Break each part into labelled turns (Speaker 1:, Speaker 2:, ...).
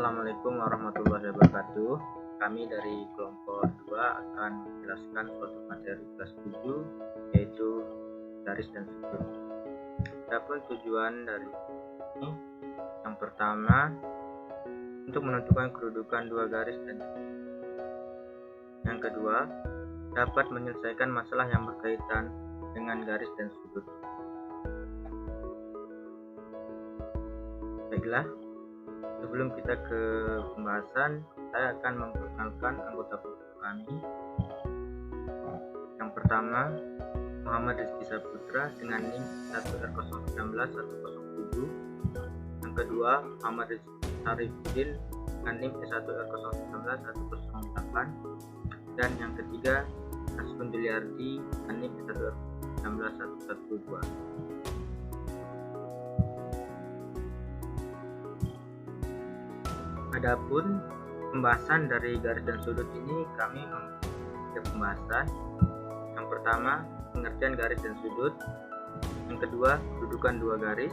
Speaker 1: Assalamualaikum warahmatullahi wabarakatuh. Kami dari kelompok 2 akan menjelaskan suatu materi kelas 7, yaitu garis dan sudut. Adapun tujuan dari ini, yang pertama untuk menentukan kedudukan dua garis dan sudut. Yang kedua, dapat menyelesaikan masalah yang berkaitan dengan garis dan sudut. Baiklah, sebelum kita ke pembahasan, saya akan memperkenalkan anggota kelompok kami. Yang pertama, Muhammad Rizky Saputra dengan NIM 1R016107. Yang kedua, Muhammad Rizky Sarifudin dengan NIM 1R01191008. Dan yang ketiga, Asfun Biliardi dengan NIM 1R19112. Adapun pembahasan dari garis dan sudut ini, kami memiliki pembahasan. Yang pertama, pengertian garis dan sudut. Yang kedua, kedudukan dua garis.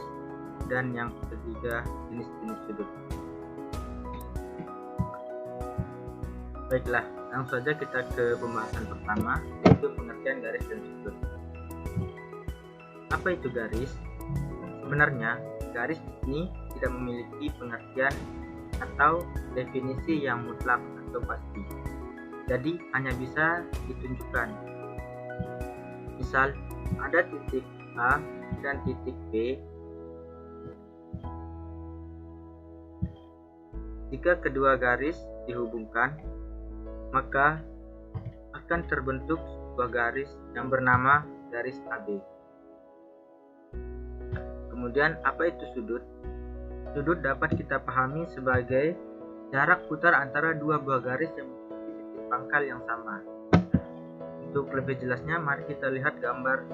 Speaker 1: Dan yang ketiga, jenis-jenis sudut. Baiklah, langsung saja kita ke pembahasan pertama, yaitu pengertian garis dan sudut. Apa itu garis? Sebenarnya, garis ini tidak memiliki pengertian atau definisi yang mutlak atau pasti, jadi hanya bisa ditunjukkan. Misal, ada titik A dan titik B. Jika kedua garis dihubungkan, maka akan terbentuk sebuah garis yang bernama garis AB. Kemudian, apa itu sudut? Sudut dapat kita pahami sebagai jarak putar antara dua buah garis yang memiliki titik pangkal yang sama. Untuk lebih jelasnya, mari kita lihat gambar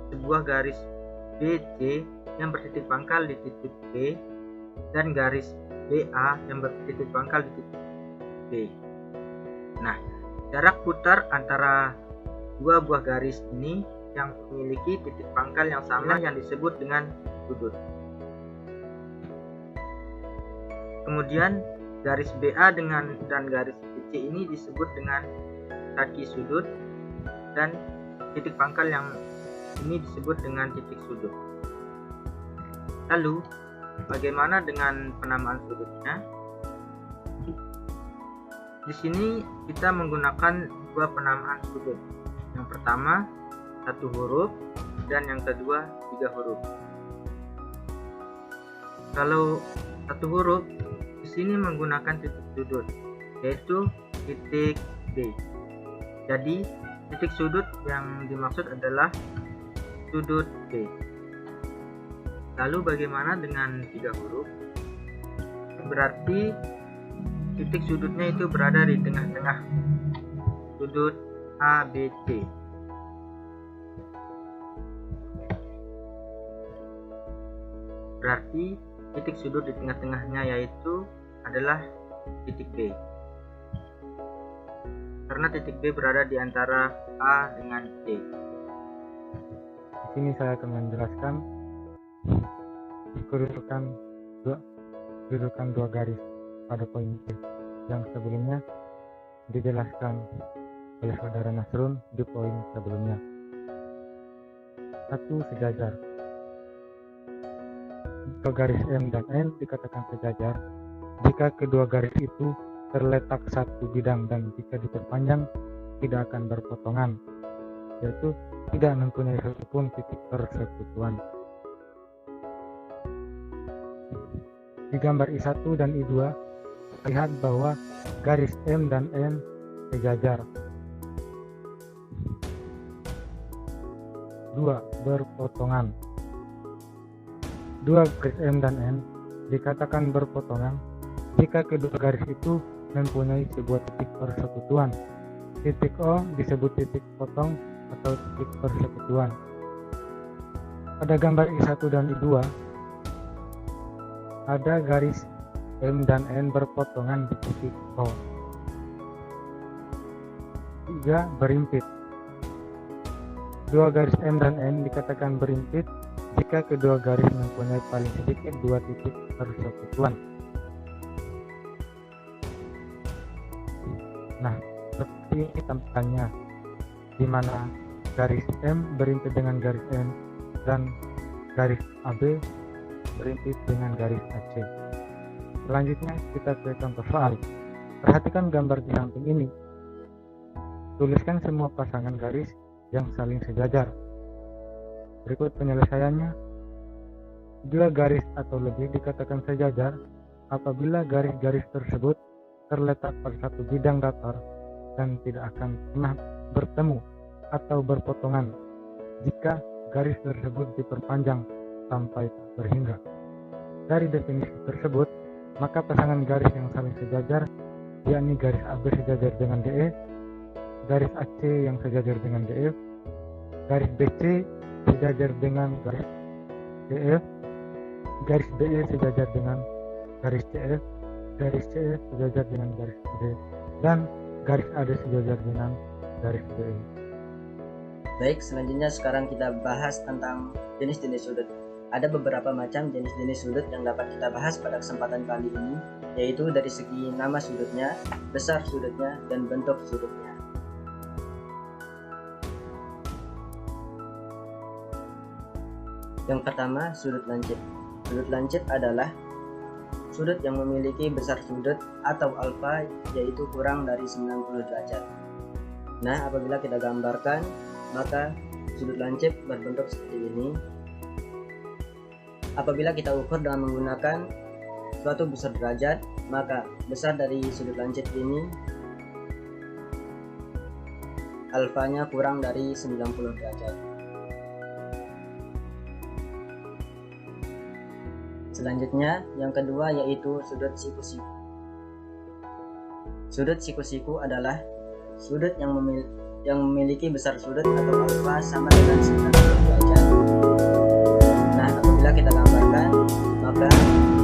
Speaker 1: sebuah garis BC yang bertitik pangkal di titik B dan garis BA yang bertitik pangkal di titik B. Nah, jarak putar antara dua buah garis ini yang memiliki titik pangkal yang sama yang disebut dengan sudut. Kemudian garis BA dan garis BC ini disebut dengan kaki sudut, dan titik pangkal yang ini disebut dengan titik sudut. Lalu, bagaimana dengan penamaan sudutnya? Di sini kita menggunakan dua penamaan sudut. Yang pertama, 1 huruf, dan yang kedua 3 huruf. Kalau 1 huruf, di sini menggunakan titik sudut, yaitu titik B. Jadi, titik sudut yang dimaksud adalah sudut B. Lalu bagaimana dengan 3 huruf? Berarti titik sudutnya itu berada di tengah-tengah sudut ABC. Berarti titik sudut di tengah-tengahnya yaitu adalah titik B. Karena titik B berada di antara A dengan C.
Speaker 2: Di sini saya akan menjelaskan kedudukan dua garis pada poin C yang sebelumnya dijelaskan oleh saudara Nasrun di poin sebelumnya. 1. Sejajar. Jika garis M dan N dikatakan sejajar jika kedua garis itu terletak satu bidang dan jika diperpanjang tidak akan berpotongan, yaitu tidak mempunyai satupun titik persekutuan. Di gambar I1 dan I2 lihat bahwa garis M dan N sejajar. 2. Berpotongan. Dua garis M dan N dikatakan berpotongan jika kedua garis itu mempunyai sebuah titik persekutuan. Titik O disebut titik potong atau titik persekutuan. Pada gambar I1 dan I2 ada garis M dan N berpotongan di titik O. 3. Berimpit. Dua garis M dan N dikatakan berimpit jika kedua garis mempunyai paling sedikit 2 titik persekutuan. Nah, seperti ini tampilannya, di mana garis M berintis dengan garis N dan garis AB berintis dengan garis AC. Selanjutnya kita ke contoh soal. Perhatikan gambar di samping ini. Tuliskan semua pasangan garis yang saling sejajar. Berikut penyelesaiannya. Bila garis atau lebih dikatakan sejajar apabila garis-garis tersebut terletak pada satu bidang datar dan tidak akan pernah bertemu atau berpotongan jika garis tersebut diperpanjang sampai tak berhingga. Dari definisi tersebut, maka pasangan garis yang saling sejajar yakni garis AB sejajar dengan DE, garis AC yang sejajar dengan DF, garis BC sejajar dengan garis DF, garis BE sejajar dengan garis CF, garis CE sejajar dengan garis D, dan garis AD sejajar dengan garis BE.
Speaker 3: Baik, selanjutnya sekarang kita bahas tentang jenis-jenis sudut. Ada beberapa macam jenis-jenis sudut yang dapat kita bahas pada kesempatan kali ini, yaitu dari segi nama sudutnya, besar sudutnya, dan bentuk sudutnya. Yang pertama, sudut lancip. Sudut lancip adalah sudut yang memiliki besar sudut atau alfa, yaitu kurang dari 90 derajat. Nah, apabila kita gambarkan, maka sudut lancip berbentuk seperti ini. Apabila kita ukur dengan menggunakan suatu besar derajat, maka besar dari sudut lancip ini alfanya kurang dari 90 derajat. Selanjutnya, yang kedua yaitu sudut siku-siku. Sudut siku-siku adalah sudut yang memiliki besar sudut atau alfa sama dengan 90 derajat. Nah, apabila kita gambarkan, maka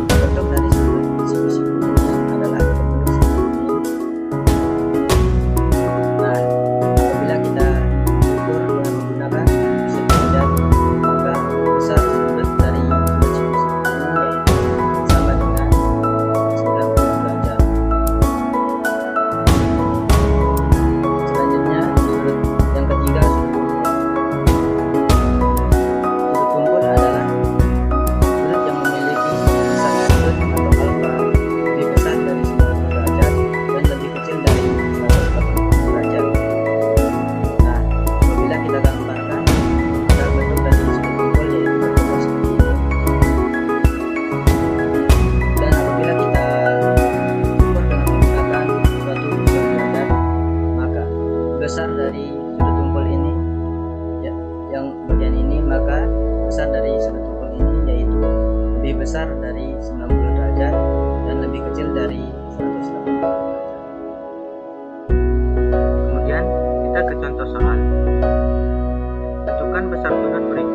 Speaker 3: bentuk dari sudut siku-siku ini adalah bentuk seperti ini. Nah, apabila kita ukur dengan menggunakan besar derajat, maka besar sudut dari sudut siku-siku ini yaitu sama dengan 90 derajat. Selanjutnya, sudut yang ketiga, sudut kumpul. Sudut kumpul adalah sudut yang memiliki besar sudut atau alfa lebih besar dari 90 derajat dan lebih kecil dari 140 derajat. Nah, apabila kita gambarkan, maka bentuk dari sudut kumpul yaitu berbentuk seperti ini. Dan apabila kita ukur dengan menggunakan suatu besar derajat, maka besar dari sudut kumpul ini, ya, yang bagian ini, maka besar dari sudut kumpul ini yaitu lebih besar dari 90 derajat dan lebih kecil dari 180 derajat.
Speaker 1: Kemudian kita ke contoh soal. Tentukan besar sudut berikut